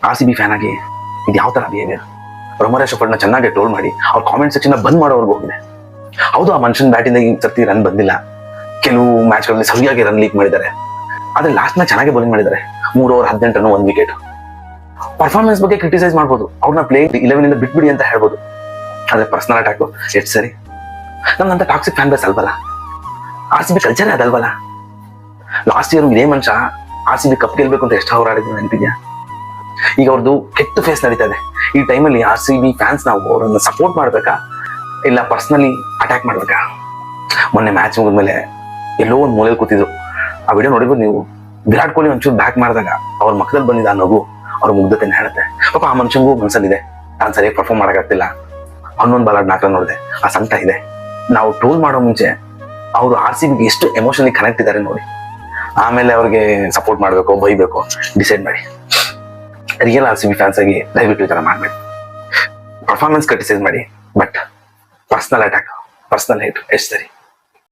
RCB fan ಆಗಿ ಇದು ಯಾವ ತರ ಬಿಹೇವಿಯರ್? ರೊಮರೇಶ್ ಫಡ್ನ ಚೆನ್ನಾಗಿ ಟ್ರೋಲ್ ಮಾಡಿ ಅವ್ರ ಕಾಮೆಂಟ್ ಸೆಕ್ಷನ್ ಬಂದ್ ಮಾಡೋರ್ಗು ಹೋಗಿದೆ. ಹೌದು, ಆ ಮನುಷ್ಯನ ಬ್ಯಾಟಿಂದ ಈ ಸರ್ತಿ ರನ್ ಬಂದಿಲ್ಲ, ಕೆಲವು ಮ್ಯಾಚ್ಗಳಲ್ಲಿ ಸರಿಯಾಗಿ ರನ್ ಲೀಕ್ ಮಾಡಿದ್ದಾರೆ, ಆದ್ರೆ ಲಾಸ್ಟ್ ಮ್ಯಾಚ್ ಚೆನ್ನಾಗಿ ಬೌಲಿಂಗ್ ಮಾಡಿದ್ದಾರೆ. 3 ಓವರ್ 18 ರನ್ 1 ವಿಕೆಟ್. ಪರ್ಫಾರ್ಮೆನ್ಸ್ ಬಗ್ಗೆ ಕ್ರಿಟಿಸೈಸ್ ಮಾಡ್ಬೋದು, ಅವ್ರನ್ನ ಪ್ಲೇ 11 ಇಂದ ಬಿಟ್ಬಿಡಿ ಅಂತ ಹೇಳ್ಬೋದು. ಆದ್ರೆ ಪರ್ಸನಲ್ ಅಟ್ಯಾಕ್ ಎಷ್ಟು ಸರಿ? ನಮ್ದಂತ ಟಾಕ್ಸಿಕ್ ಫ್ಯಾನ್ ಬೇಸ್ ಅಲ್ವಲ್ಲ, RCB ಕಲ್ಚರೇ ಅದಲ್ವಲ್ಲ. ಲಾಸ್ಟ್ ಇಯರ್ ಇದೇ ಮನುಷ್ಯ RCB ಕಪ್ ಗೆಲ್ಬೇಕು ಅಂತ ಎಷ್ಟು ಹೋರಾಡಿದ್ರು ನೆನಪಿದ್ಯಾ? ಈಗ ಅವ್ರದ್ದು ಕೆಟ್ಟ ಫೇಸ್ ನಡೀತಾ ಇದೆ. ಈ ಟೈಮಲ್ಲಿ RCB ಫ್ಯಾನ್ಸ್ ನಾವು ಅವರನ್ನ ಸಪೋರ್ಟ್ ಮಾಡ್ಬೇಕಾ ಇಲ್ಲ ಪರ್ಸನಲಿ ಅಟ್ಯಾಕ್ ಮಾಡ್ಬೇಕಾ? ಮೊನ್ನೆ ಮ್ಯಾಚ್ ಮುಗಿದ್ಮೇಲೆ ಎಲ್ಲೋ ಒಂದು ಮೂಲೆಯಲ್ಲಿ ಕೂತಿದ್ರು, ಆ ವಿಡಿಯೋ ನೋಡಿಬೋದು ನೀವು. ವಿರಾಟ್ ಕೊಹ್ಲಿ ಒಂಚೂರು ಬ್ಯಾಕ್ ಮಾಡಿದಾಗ ಅವ್ರ ಮಕ್ಕದಲ್ಲಿ ಬಂದಿದ್ದ ಆ ನಗು ಅವ್ರ ಮುಗ್ಧತೆನ ಹೇಳುತ್ತೆ. ಪಾಪ ಆ ಮನುಷ್ಯಂಗೂ ಮನ್ಸಲ್ಲಿದೆ, ನಾನು ಸರಿಯಾಗಿ ಪರ್ಫಾರ್ಮ್ ಮಾಡೋಕ್ಕಾಗ್ತಿಲ್ಲ, 11 ಬಾಲ್ 4 ನೋಡಿದೆ, ಆ ಸಂಕಟ ಇದೆ. ನಾವು ಟ್ರೋಲ್ ಮಾಡೋ ಮುಂಚೆ ಅವರು RCBಗೆ ಎಷ್ಟು ಎಮೋಷನಲಿ ಕನೆಕ್ಟ್ ಇದ್ದಾರೆ ನೋಡಿ, ಆಮೇಲೆ ಅವ್ರಿಗೆ ಸಪೋರ್ಟ್ ಮಾಡಬೇಕು ಬೈಬೇಕು ಡಿಸೈಡ್ ಮಾಡಿ. ರಿಯಲ್ RCB ಫ್ಯಾನ್ಸ್ ಆಗಿ ದಯವಿಟ್ಟು ಈ ಥರ ಮಾಡಬೇಡಿ. ಪರ್ಫಾರ್ಮೆನ್ಸ್ ಕ್ರಿಟಿಸೈಸ್ ಮಾಡಿ, but personal attack, personal hate ಎಷ್ಟು ಸರಿ?